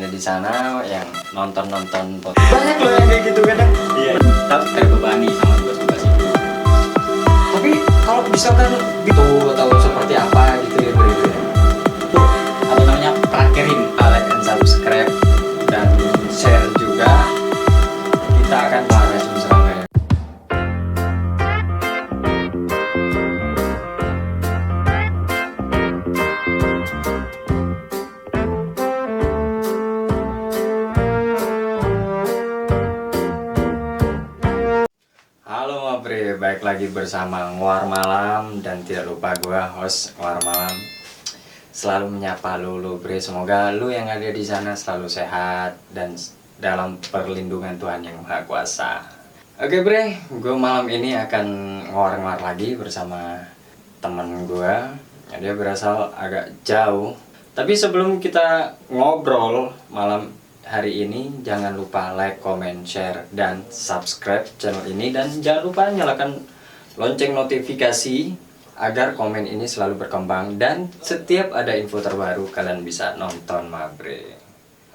ada di sana yang nonton banyak loh yang kayak gitu kadang. Iya, tapi terbebani sama tugas-tugas itu. Tapi kalau misalkan gitu atau seperti apa gitu ya Bre, Itu ada namanya prakerin. like and subscribe dan share juga. Kita akan bahas serangga ya. Halo Mabre, baik lagi bersama Nguar Malam. Dan tidak lupa gue host Nguar Malam selalu menyapa lu Bre. Semoga lu yang ada di sana selalu sehat dan dalam perlindungan Tuhan yang Maha Kuasa. Oke Bre, gue malam ini akan nguar-nguar lagi bersama temen gue. Dia berasal agak jauh. Tapi sebelum kita ngobrol malam hari ini, jangan lupa like, comment, share, dan subscribe channel ini. Dan jangan lupa nyalakan lonceng notifikasi agar komen ini selalu berkembang. Dan setiap ada info terbaru, kalian bisa nonton Mabre.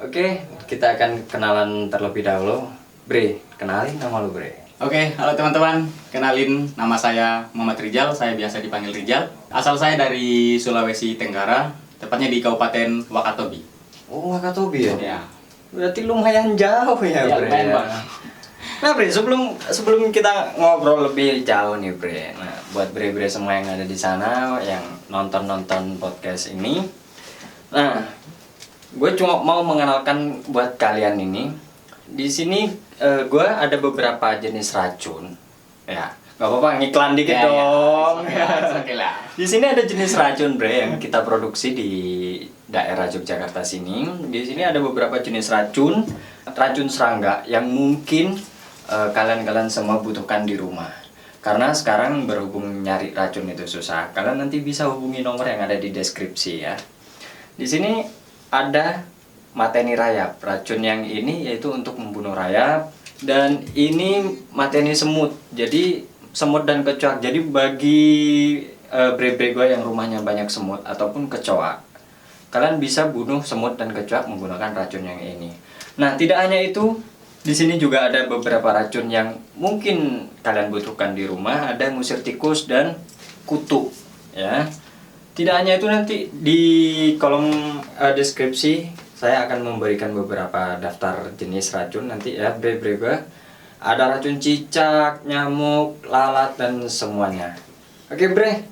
Oke, kita akan kenalan terlebih dahulu. Bre, kenalin nama lu Bre. Oke, halo teman-teman. Kenalin, nama saya Muhammad Rijal. Saya biasa dipanggil Rijal. Asal saya dari Sulawesi Tenggara, tepatnya di Kabupaten Wakatobi. Oh, Wakatobi ya? Ya. Berarti lumayan jauh ya, Ya, Bre. lumayan, Bang. Nah, Bre, sebelum kita ngobrol lebih jauh nih, Bre. Nah, buat Bre-bre semua yang ada di sana yang nonton podcast ini. Nah, gue cuma mau mengenalkan buat kalian ini. Di sini gue ada beberapa jenis racun. Ya, gak apa-apa ngiklan dikit dong. Oke lah. Di sini ada jenis racun Bre yang kita produksi di daerah Yogyakarta sini. Di sini ada beberapa jenis racun serangga yang mungkin kalian semua butuhkan di rumah. Karena sekarang berhubung nyari racun itu susah. Kalian nanti bisa hubungi nomor yang ada di deskripsi ya. Di sini ada mateni rayap. Racun yang ini yaitu untuk membunuh rayap, dan ini mateni semut. Jadi semut dan kecoak. Jadi bagi bre-bre gue yang rumahnya banyak semut ataupun kecoak, kalian bisa bunuh semut dan kecoak menggunakan racun yang ini. Nah, tidak hanya itu, di sini juga ada beberapa racun yang mungkin kalian butuhkan di rumah. Ada ngusir tikus dan kutu, ya. Tidak hanya itu, nanti di kolom deskripsi saya akan memberikan beberapa daftar jenis racun nanti ya, bre-bre gue. Ada racun cicak, nyamuk, lalat, dan semuanya. Oke Bre,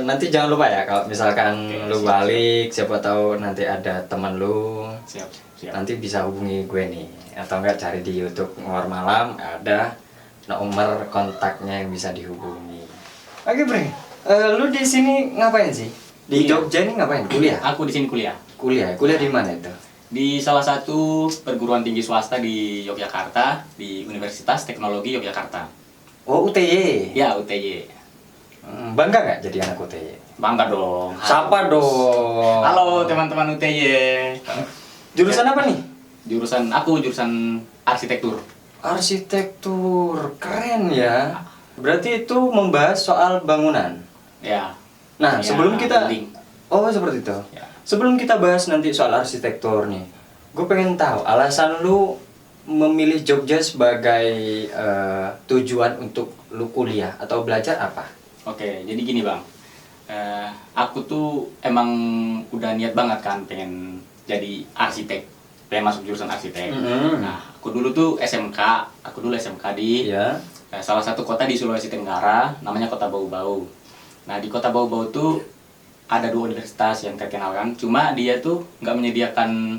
nanti jangan lupa ya kalau misalkan lu balik, siapa tahu nanti ada teman lu. Siap. Nanti bisa hubungi gue nih, atau enggak cari di YouTube Nguar Malam, ada nomor kontaknya yang bisa dihubungi. Oke Bre, lu di sini ngapain sih? Di Jogja ini ngapain? Kuliah? Aku di sini kuliah. Kuliah di mana itu? Di salah satu perguruan tinggi swasta di Yogyakarta, di Universitas Teknologi Yogyakarta. Oh, UTY. Ya, UTY. Bangga nggak jadi anak UTY? Bangga dong. Sapa dong. Halo teman-teman UTY. Jurusan apa nih? Jurusan arsitektur. Arsitektur, keren ya. Berarti itu membahas soal bangunan. Ya. Nah, Ya, sebelum kita building. Oh, seperti itu. Ya. Sebelum kita bahas nanti soal arsitektur nih, gue pengen tahu alasan lu memilih Jogja sebagai tujuan untuk lu kuliah atau belajar apa? Oke, jadi gini bang, aku tuh emang udah niat banget kan pengen jadi arsitek, pengen masuk jurusan arsitek. Nah, aku dulu SMK di Iya. salah satu kota di Sulawesi Tenggara, namanya Kota Bau-Bau. Nah, di Kota Bau-Bau tuh ada 2 universitas yang terkenal kan, cuma dia tuh nggak menyediakan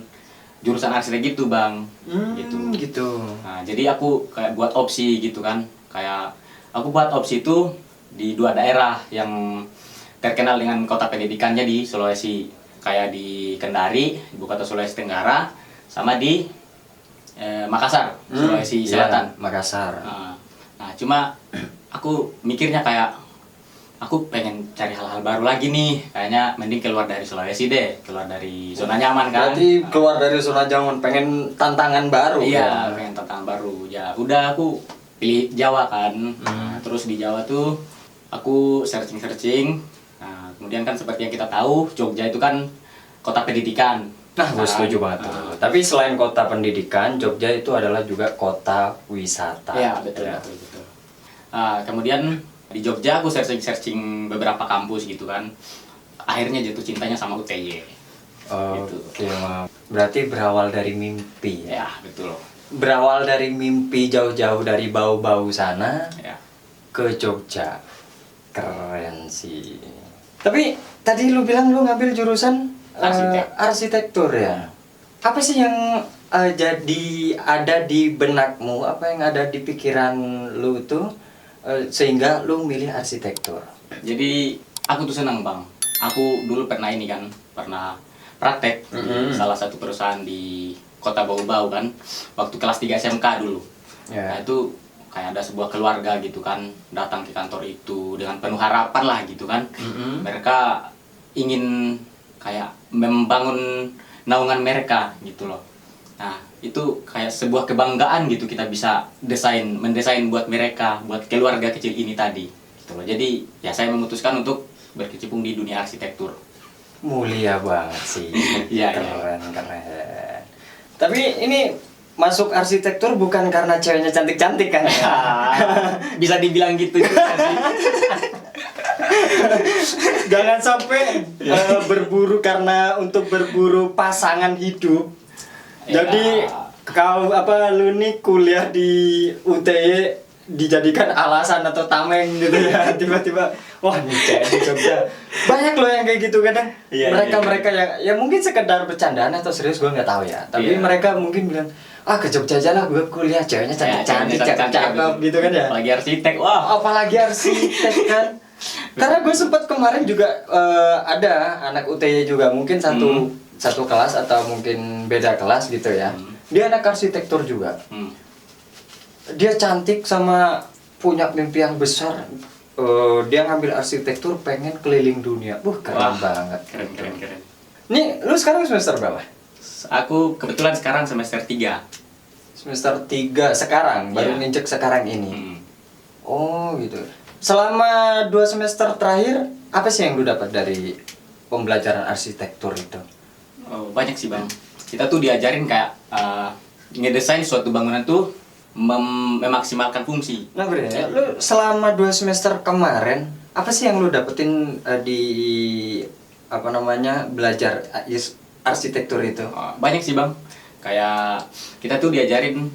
jurusan arsitek gitu bang. Gitu. Nah, jadi aku kayak buat opsi gitu kan, kayak aku buat opsi itu di 2 daerah yang terkenal dengan kota pendidikannya di Sulawesi, kayak di Kendari, ibu kota Sulawesi Tenggara, sama di Makassar, Sulawesi Selatan. Iya, Makassar. Nah, cuma aku mikirnya kayak aku pengen cari hal-hal baru lagi nih, kayaknya mending keluar dari Sulawesi deh, keluar dari zona nyaman kan. Berarti keluar dari zona nyaman, pengen tantangan baru. Iya, pengen tantangan baru. Ya udah, aku pilih Jawa kan. Nah, terus di Jawa tuh aku searching. Nah, kemudian kan seperti yang kita tahu, Jogja itu kan kota pendidikan. Nah, gue setuju banget tuh. Tapi selain kota pendidikan, Jogja itu adalah juga kota wisata. Ya, betul, betul, betul. Kemudian di Jogja aku searching beberapa kampus gitu kan. Akhirnya jatuh cintanya sama UTY. Gitu. Oke, berarti berawal dari mimpi ya? Ya, betul. Berawal dari mimpi jauh-jauh dari bau-bau sana Ya. ke Jogja. Keren sih. Tapi tadi lu bilang lu ngambil jurusan arsitektur ya? Apa sih yang jadi ada di benakmu? Apa yang ada di pikiran lu tuh sehingga lu milih arsitektur? Jadi aku tuh senang bang. Aku dulu pernah praktek di salah satu perusahaan di Kota Bau-Bau kan. Waktu kelas 3 SMK dulu. Nah itu kayak ada sebuah keluarga gitu kan datang ke kantor itu dengan penuh harapan lah gitu kan. Mereka ingin kayak membangun naungan mereka gitu loh. Nah itu kayak sebuah kebanggaan gitu kita bisa mendesain buat mereka, buat keluarga kecil ini tadi gitu loh. Jadi ya saya memutuskan untuk berkecimpung di dunia arsitektur. Mulia banget sih. Iya, keren. Tapi ini masuk arsitektur bukan karena ceweknya cantik-cantik kan? Bisa dibilang gitu juga sih. Jangan sampai untuk berburu pasangan hidup. Ya. Jadi lu nih kuliah di UTY dijadikan alasan atau tameng gitu ya. Tiba-tiba wah nih cewek di Jogja. Banyak loh yang kayak gitu kadang. Mereka yang ya mungkin sekedar bercandaan atau serius gue nggak tahu ya. Tapi mereka mungkin bilang ke Jogja aja lah gue kuliah, ceweknya cantik-cantik, cakep-cakep gitu kan ya. Apalagi arsitek, wah. Apalagi arsitek kan. Karena gue sempat kemarin juga ada anak UTY juga mungkin satu kelas atau mungkin beda kelas gitu ya. Dia anak arsitektur juga. Dia cantik sama punya mimpi yang besar. Dia ngambil arsitektur pengen keliling dunia. Keren banget. Keren. Nih, lu sekarang semester berapa? Aku kebetulan sekarang semester 3. Semester 3 sekarang, baru nginjek sekarang ini. Oh gitu. Selama 2 semester terakhir, apa sih yang lu dapat dari pembelajaran arsitektur itu? Banyak sih bang. Kita tuh diajarin kayak ngedesain suatu bangunan tuh memaksimalkan fungsi. Nah Bre, lu selama 2 semester kemarin, apa sih yang lu dapetin di belajar arsitektur itu? Banyak sih bang. Kayak kita tuh diajarin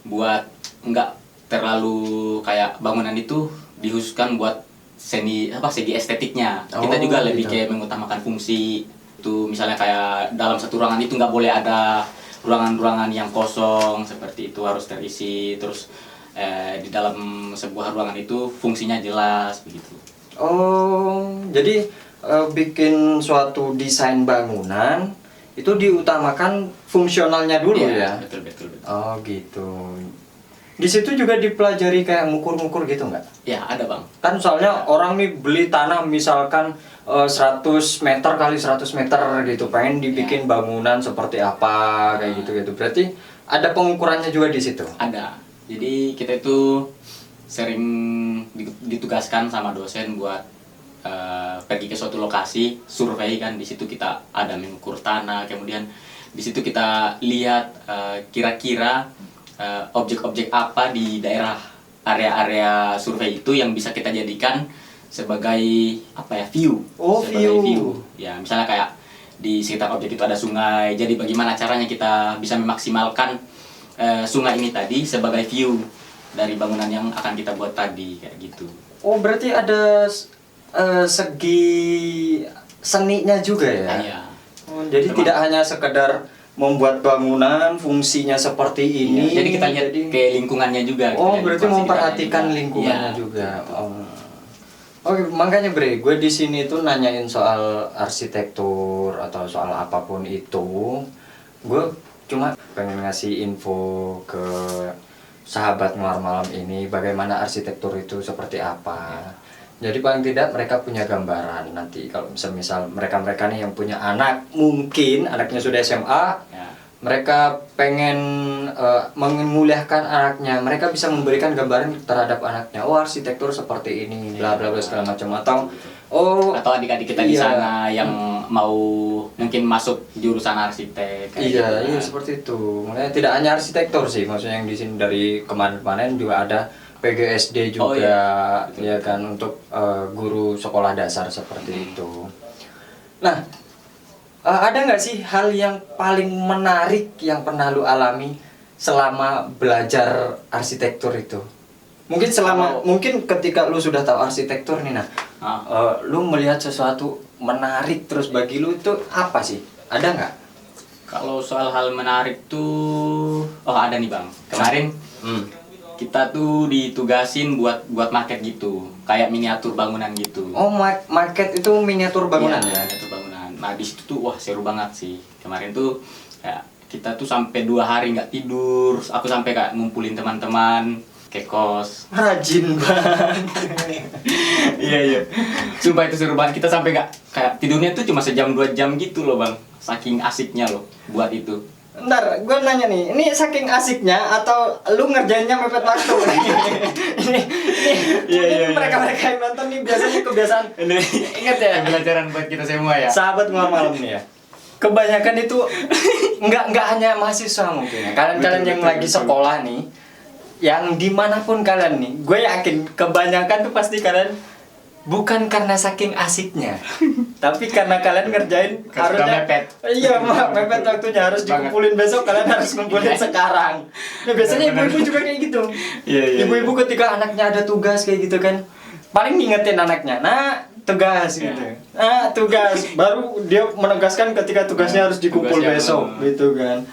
buat nggak terlalu kayak bangunan itu dikhususkan buat segi estetiknya. Kita juga lebih kayak mengutamakan fungsi. Itu misalnya kayak dalam satu ruangan itu nggak boleh ada ruangan-ruangan yang kosong, seperti itu harus terisi. Terus di dalam sebuah ruangan itu fungsinya jelas begitu. Jadi bikin suatu desain bangunan itu diutamakan fungsionalnya dulu ya? Betul. Oh gitu. Di situ juga dipelajari kayak ngukur-ngukur gitu nggak? Ya ada bang. Kan soalnya orang nih beli tanah misalkan 100 meter kali 100 meter gitu, pengen dibikin bangunan seperti apa kayak gitu. Berarti ada pengukurannya juga di situ? Ada. Jadi kita itu sering ditugaskan sama dosen buat pergi ke suatu lokasi, survei kan. Di situ kita ada mengukur tanah, kemudian di situ kita lihat kira-kira objek-objek apa di daerah area-area survei itu yang bisa kita jadikan sebagai view. View. Ya, misalnya kayak di sekitar objek itu ada sungai. Jadi bagaimana caranya kita bisa memaksimalkan sungai ini tadi sebagai view dari bangunan yang akan kita buat tadi kayak gitu. Berarti ada segi seninya juga ya? Iya. Jadi tidak hanya sekedar membuat bangunan fungsinya seperti ini. Jadi kita lihat ke lingkungannya juga. Berarti memperhatikan lingkungannya juga. Oke, makanya Bre, gue di sini tuh nanyain soal arsitektur atau soal apapun itu. Gue cuma pengen ngasih info ke sahabat Ngular Malam ini bagaimana arsitektur itu seperti apa. Jadi paling tidak mereka punya gambaran nanti kalau misal mereka nih yang punya anak, mungkin anaknya sudah SMA, mereka pengen menguliahkan anaknya, mereka bisa memberikan gambaran terhadap anaknya. Arsitektur seperti ini, bla bla bla segala macam. Atau Oh, atau adik-adik kita di iya. sana yang mau mungkin masuk jurusan arsitek kayak gitu Iya, kan. iya seperti itu. Makanya tidak hanya arsitektur sih, maksudnya yang di sini dari kemarin-kemarin juga ada PGSD juga, Oh, iya. Betul, ya kan untuk guru sekolah dasar seperti itu. Nah, ada nggak sih hal yang paling menarik yang pernah lu alami selama belajar arsitektur itu? Mungkin ketika lu sudah tahu arsitektur nih, nah, lu melihat sesuatu menarik terus bagi lu itu apa sih? Ada nggak? Kalau soal hal menarik tuh, oh ada nih Bang. Kemarin kita tuh ditugasin buat maket gitu, kayak miniatur bangunan gitu. Oh, market itu miniatur bangunan Iya, ya? miniatur bangunan. Nah di situ tuh wah seru banget sih. Kemarin tuh ya, kita tuh sampai 2 hari nggak tidur. Aku sampai kayak ngumpulin teman-teman ke kos. Rajin banget. Iya iya. Sumpah itu seru banget. Kita sampai nggak kayak tidurnya tuh cuma sejam 2 jam gitu loh Bang. Saking asiknya loh buat itu. Ntar, gue nanya nih, ini saking asiknya atau lu ngerjainnya mepet waktu? Ini mereka-mereka yang nonton nih biasanya kebiasaan. Ingat ya? Pelajaran buat kita semua ya. Sahabat Ngomong Malam nih ya. Kebanyakan itu nggak hanya mahasiswa mungkin ya. Kalian yang lagi sekolah nih, yang dimanapun kalian nih, gue yakin kebanyakan tuh pasti kalian bukan karena saking asiknya, tapi karena kalian ngerjain harusnya mepet. Iya, mepet waktunya harus dikumpulin besok, kalian harus kumpulin sekarang. Nah, biasanya ibu-ibu juga kayak gitu. Iya. Ibu-ibu ketika anaknya ada tugas kayak gitu kan, paling ngingetin anaknya, nah tugas gitu. Nah tugas, baru dia menegaskan ketika tugasnya harus dikumpul Tugasnya besok gitu kan.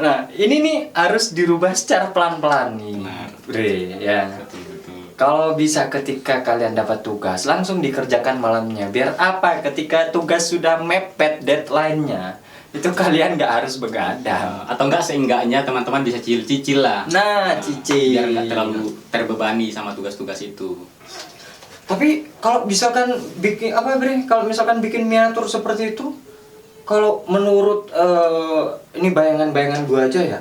Nah ini nih harus dirubah secara pelan-pelan nih, Bre, ya. Betul. Kalau bisa ketika kalian dapat tugas langsung dikerjakan malamnya. Biar apa? Ketika tugas sudah mepet deadline-nya, itu kalian nggak harus begadang. Atau enggak seenggaknya teman-teman bisa cicil-cicil lah. Nah, cicil. Biar nggak terlalu terbebani sama tugas-tugas itu. Tapi kalau misalkan bikin apa Bre? Kalau misalkan bikin miniatur seperti itu, kalau menurut ini bayangan-bayangan gua aja ya.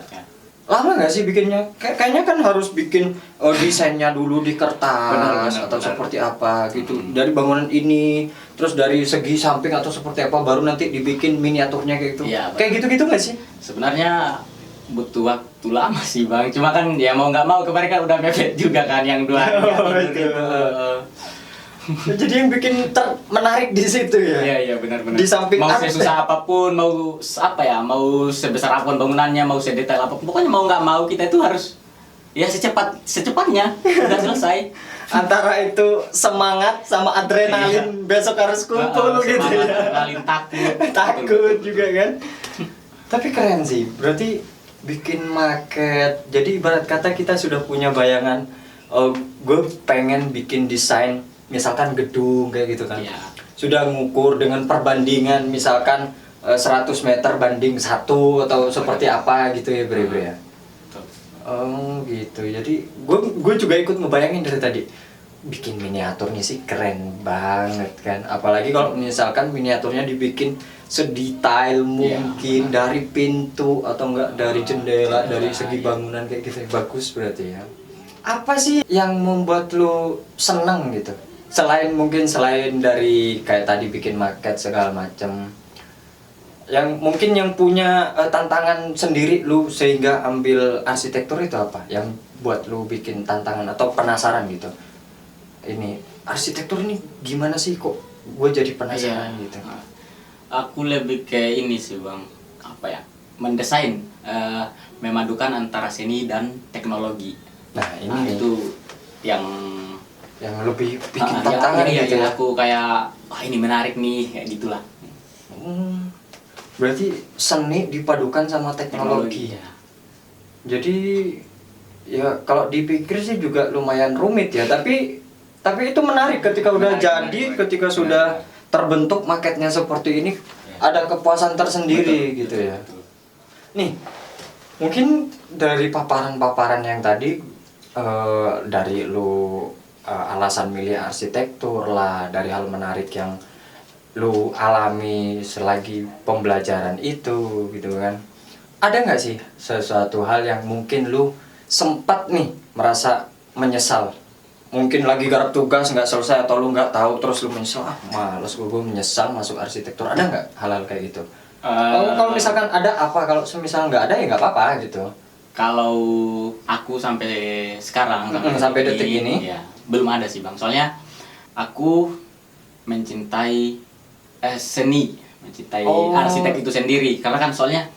Lama nggak sih bikinnya? Kayaknya kan harus bikin desainnya dulu di kertas atau seperti apa gitu. Dari bangunan ini, terus dari segi samping atau seperti apa, baru nanti dibikin miniaturnya kayak gitu. Iya, kayak gitu-gitu nggak sih? Sebenarnya butuh waktu lama sih Bang. Cuma kan ya mau nggak mau kemarin kan udah mepet juga kan yang 2 hari nggak tidur itu. itu. Jadi yang bikin menarik di situ ya. Iya benar-benar. Di samping mau apa? sesusah apapun, mau apa ya, mau sebesar apapun bangunannya, mau sedetail apapun, pokoknya mau nggak mau kita itu harus ya secepatnya udah selesai. Antara itu semangat sama adrenalin besok harus kumpul gitu Semangat, ya. adrenalin, takut. Takut juga kan. Tapi keren sih. Berarti bikin maket. Jadi ibarat kata kita sudah punya bayangan, gue pengen bikin desain misalkan gedung kayak gitu kan. Iya. Sudah ngukur dengan perbandingan misalkan 100 meter banding 1 atau seperti apa gitu ya Bre ya. Oh gitu. Jadi gue juga ikut ngebayangin dari tadi. Bikin miniaturnya sih keren banget kan. Apalagi kalau misalkan miniaturnya dibikin sedetail mungkin dari pintu atau enggak dari jendela, dari segi bangunan kayak gitu. Bagus berarti ya. Apa sih yang membuat lu seneng gitu? Selain dari kayak tadi bikin maket segala macam. Yang mungkin yang punya tantangan sendiri lu sehingga ambil arsitektur itu apa? Yang buat lu bikin tantangan atau penasaran gitu. Ini arsitektur ini gimana sih kok gue jadi penasaran gitu. Aku lebih kayak ini sih Bang, apa ya, mendesain, memadukan antara seni dan teknologi. Nah ini itu yang lebih bikin tantangan gitu ya. Aku kayak wah ini menarik nih kayak gitulah. Berarti seni dipadukan sama teknologi. Ya. Jadi ya kalau dipikir sih juga lumayan rumit ya, tapi itu menarik ketika udah jadi, ketika sudah terbentuk maketnya seperti ini, ada kepuasan tersendiri gitu ya. Nih, mungkin dari paparan-paparan yang tadi dari lu alasan milih arsitektur lah, dari hal menarik yang lu alami selagi pembelajaran itu gitu kan. Ada nggak sih sesuatu hal yang mungkin lu sempat nih merasa menyesal mungkin lagi garap tugas nggak selesai atau lu nggak tahu terus lu menyesal, males gue menyesal masuk arsitektur, ada nggak hal-hal kayak gitu? Kalau misalkan ada apa, kalau semisal nggak ada ya nggak apa-apa gitu. Kalau aku sampai sekarang sampai detik ini ya belum ada sih Bang. Soalnya aku mencintai seni, mencintai arsitek itu sendiri. Karena kan soalnya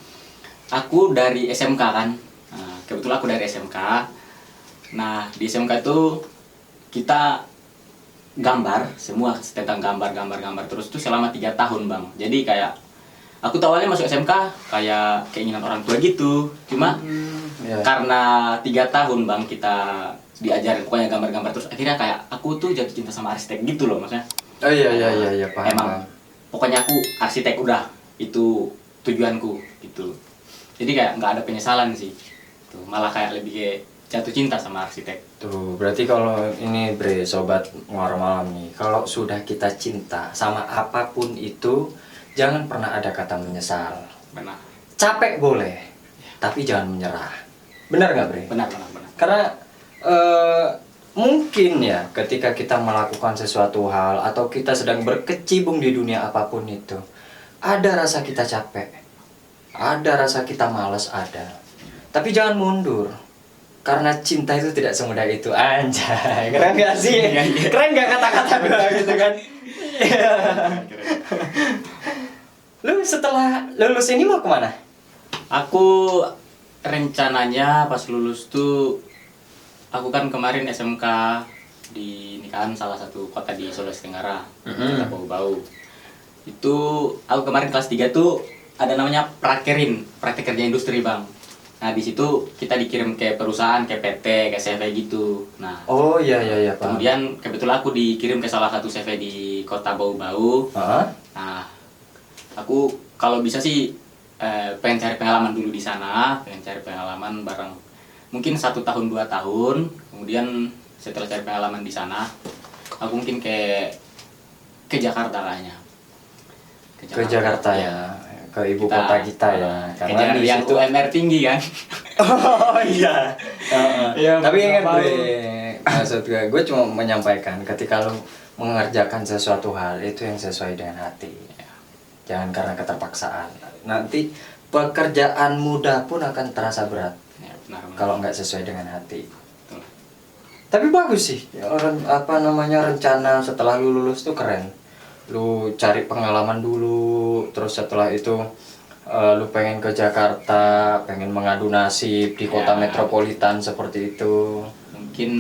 aku dari SMK kan. Nah, kebetulan aku dari SMK. Nah, di SMK itu kita gambar semua tentang gambar terus itu selama 3 tahun Bang. Jadi kayak aku tuh awalnya masuk SMK kayak keinginan orang tua gitu, cuma karena 3 tahun Bang kita diajarin pokoknya gambar-gambar terus akhirnya kayak aku tuh jatuh cinta sama arsitek gitu loh maksudnya. Oh iya paham. Emang pokoknya aku arsitek udah itu tujuanku gitu. Jadi kayak nggak ada penyesalan sih, tuh malah kayak lebih kayak jatuh cinta sama arsitek. Tuh berarti kalau ini Bre, sobat Muara Malam nih, kalau sudah kita cinta sama apapun itu, jangan pernah ada kata menyesal. Benar. Capek boleh, tapi jangan menyerah. Benar nggak Bre? Benar. Karena mungkin ya ketika kita melakukan sesuatu hal atau kita sedang berkecimpung di dunia apapun itu, ada rasa kita capek, ada rasa kita malas, ada. Tapi jangan mundur. Karena cinta itu tidak semudah itu. Anjay, keren gak sih? Keren gak kata-kata gue gitu kan? Lu setelah lulus ini mau kemana? Aku rencananya pas lulus tuh, aku kan kemarin SMK di nikahan salah satu kota di Sulawesi Tenggara, Kota Bau-Bau. Itu aku kemarin kelas 3 tuh ada namanya prakterin, praktek kerja industri Bang. Nah di situ kita dikirim ke perusahaan, ke PT, ke CV gitu. Nah oh iya Pak. Kemudian kebetulan aku dikirim ke salah satu CV di Kota Bau-Bau. Nah aku kalau bisa sih pengen cari pengalaman dulu di sana, pengen cari pengalaman bareng mungkin 1 tahun 2 tahun. Kemudian setelah cari pengalaman di sana, aku mungkin ke Jakarta kayaknya. Ke Jakarta ya, ke ibu kota kita ya. Karena yang tuh UMR tinggi kan. Oh iya. Ya, tapi ingat maksud gue cuma menyampaikan ketika lu mengerjakan sesuatu hal itu yang sesuai dengan hati. Jangan karena keterpaksaan. Nanti pekerjaan mudah pun akan terasa berat. Ya, benar. Kalau nggak sesuai dengan hati. Betul. Tapi bagus sih. Rencana setelah lu lulus tuh keren. Lu cari pengalaman dulu, terus setelah itu lu pengen ke Jakarta, pengen mengadu nasib di kota metropolitan seperti itu. Mungkin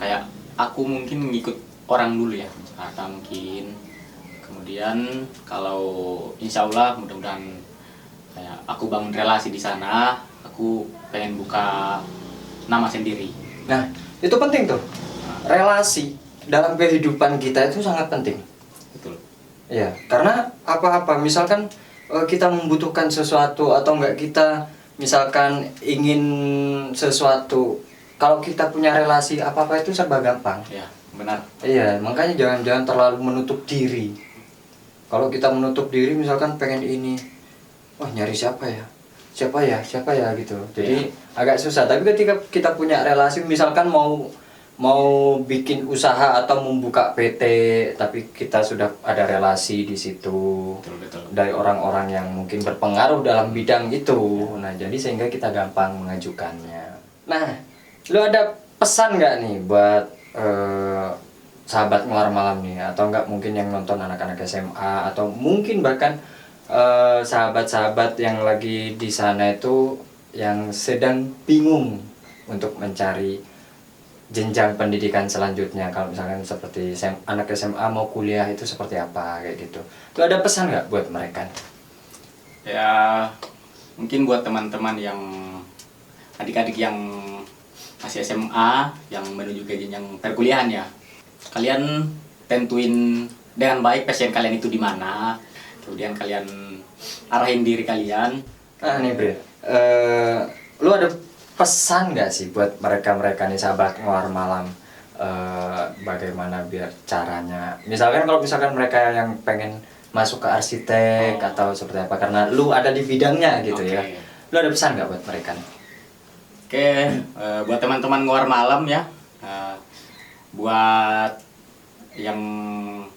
kayak aku mungkin ngikut orang dulu ya di Jakarta mungkin. Kemudian kalau insya Allah mudah-mudahan kayak aku bangun relasi di sana, aku pengen buka nama sendiri. Nah itu penting tuh, relasi dalam kehidupan kita itu sangat penting. Betul. Ya karena apa-apa misalkan kita membutuhkan sesuatu atau enggak kita misalkan ingin sesuatu, kalau kita punya relasi apa-apa itu serba gampang. Ya benar. Iya makanya jangan terlalu menutup diri. Kalau kita menutup diri misalkan pengen ini, wah nyari siapa ya gitu. Jadi agak susah. Tapi ketika kita punya relasi, misalkan mau bikin usaha atau membuka PT, tapi kita sudah ada relasi di situ. Betul. Dari orang-orang yang mungkin berpengaruh dalam bidang itu. Nah jadi sehingga kita gampang mengajukannya. Nah, lu ada pesan nggak nih buat sahabat Muara Malam nih, atau enggak mungkin yang nonton anak-anak SMA, atau mungkin bahkan sahabat-sahabat yang lagi di sana itu yang sedang bingung untuk mencari jenjang pendidikan selanjutnya, kalau misalkan seperti anak SMA mau kuliah itu seperti apa kayak gitu. Itu ada pesan nggak buat mereka? Ya mungkin buat teman-teman yang adik-adik yang masih SMA yang menuju ke jenjang perkuliahan ya. Kalian tentuin dengan baik passion kalian itu di mana, kemudian kalian arahin diri kalian. Nah nih Bre, lu ada pesan nggak sih buat mereka nih sahabat Muara Malam, bagaimana biar caranya, misalkan kalau misalkan mereka yang pengen masuk ke arsitek atau seperti apa, karena lu ada di bidangnya gitu ya, lu ada pesan nggak buat mereka nih? Oke, buat teman-teman Muara Malam ya, buat yang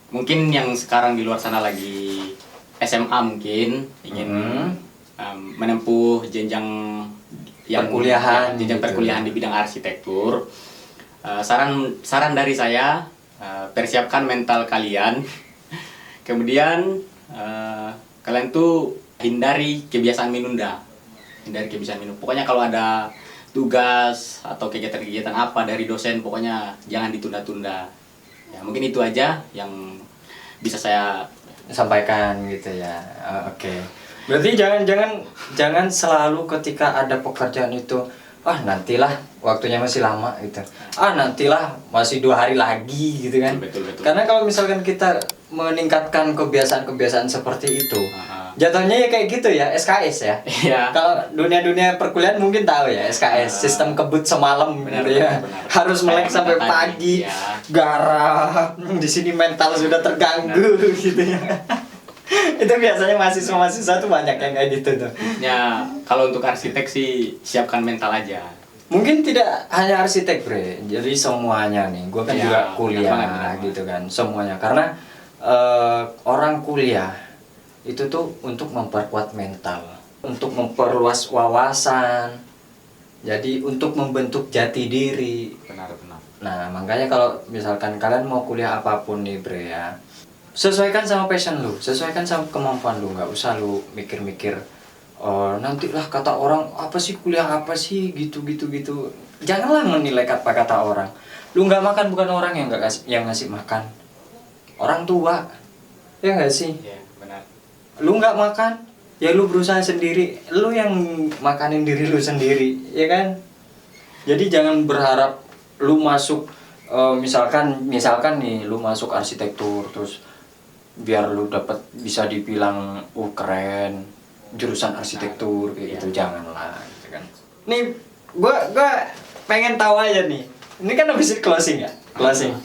mungkin yang sekarang di luar sana lagi SMA mungkin ingin menempuh jenjang yang Perkuliahan jenjang gitu. perkuliahan di bidang arsitektur. Saran dari saya, persiapkan mental kalian. Kemudian kalian tuh hindari kebiasaan menunda. Pokoknya kalau ada tugas atau kegiatan-kegiatan apa dari dosen, pokoknya jangan ditunda-tunda. Ya, mungkin itu aja yang bisa saya sampaikan gitu ya. Oke. Berarti jangan selalu ketika ada pekerjaan itu, nantilah, waktunya masih lama gitu. Nantilah, masih 2 hari lagi gitu kan. Betul. Karena kalau misalkan kita meningkatkan kebiasaan-kebiasaan seperti itu, jatuhnya ya kayak gitu ya, SKS ya. Iya. Kalau dunia perkuliahan mungkin tahu ya, SKS, sistem kebut semalam gitu ya. Benar. Harus melek Kayak sampai kita tadi, pagi. ya. Garap. Di sini mental sudah terganggu gitu ya. Itu biasanya mahasiswa tuh banyak yang kayak gitu tuh. Ya, kalau untuk arsitek sih siapkan mental aja. Mungkin tidak hanya arsitek, Bre. Jadi semuanya nih. Gue kan Ya, juga kuliah benar banget. gitu kan. Semuanya karena orang kuliah itu tuh untuk memperkuat mental, untuk memperluas wawasan. Jadi untuk membentuk jati diri. Benar. Nah, makanya kalau misalkan kalian mau kuliah apapun nih, Bre ya, sesuaikan sama passion lu, sesuaikan sama kemampuan lu. Nggak usah lu mikir-mikir nantilah kata orang apa sih kuliah apa sih gitu. Janganlah menilai apa kata orang. Lu nggak makan bukan orang yang ngasih makan, orang tua, ya nggak sih? Iya, benar. Lu nggak makan, ya lu berusaha sendiri, lu yang makanin diri lu sendiri, ya kan? Jadi jangan berharap lu masuk misalkan nih lu masuk arsitektur terus biar lu dapat bisa dibilang keren jurusan arsitektur kayak gitu, janganlah gitu kan. Nih gua pengen tahu aja nih. Ini kan habis closing ya? Closing.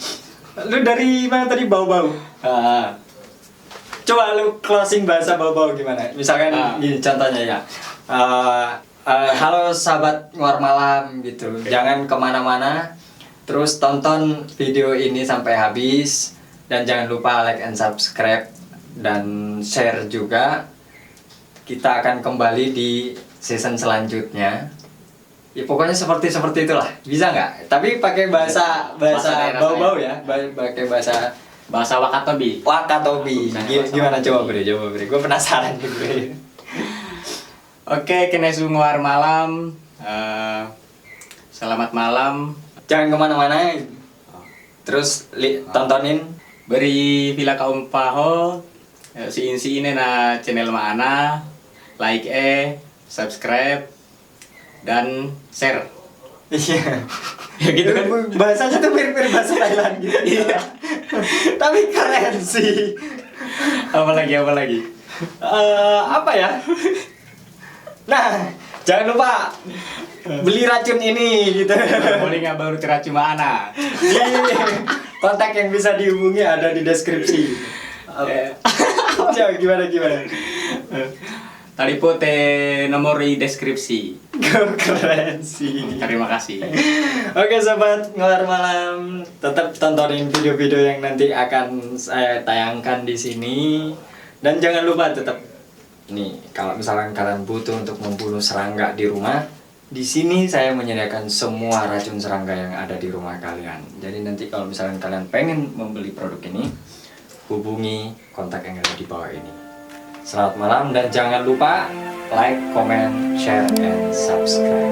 Lu dari mana tadi bau-bau? Coba lu closing bahasa bau-bau gimana? Misalkan gini contohnya ya. Halo sahabat Nguar Malam gitu. Jangan kemana-mana. Terus tonton video ini sampai habis. Dan jangan lupa like and subscribe. Dan share juga. Kita akan kembali di season selanjutnya. Ya pokoknya seperti itulah. Bisa nggak? Tapi pakai bahasa daerah bau-bau saya. ya. Pakai bahasa Wakatobi. Wakatobi. Gimana coba Bre? Gue penasaran nih Bre. Oke, Kenesu Nguar Malam. Selamat malam. Jangan kemana-mana. Terus tontonin Beri Villa Kaum Paho. Si ini na channel mana. Like subscribe dan share. Iya. Ya gitu kan. Bahasanya tuh mirip-mirip bahasa Thailand gitu. Iya. Tapi keren sih. Apa lagi? Apa ya? Nah, jangan lupa beli racun ini gitu. Boleh nggak baru teracu mana? Kontak yang bisa dihubungi ada di deskripsi. Coba gimana? Tadi pote nomor di deskripsi. Keren sih. Terima kasih. Oke sobat Nguar Malam, tetap tontonin video-video yang nanti akan saya tayangkan di sini. Dan jangan lupa tetap nih, kalau misalkan kalian butuh untuk membunuh serangga di rumah, di sini saya menyediakan semua racun serangga yang ada di rumah kalian. Jadi nanti kalau misalkan kalian pengen membeli produk ini, hubungi kontak yang ada di bawah ini. Selamat malam dan jangan lupa like, comment, share, and subscribe.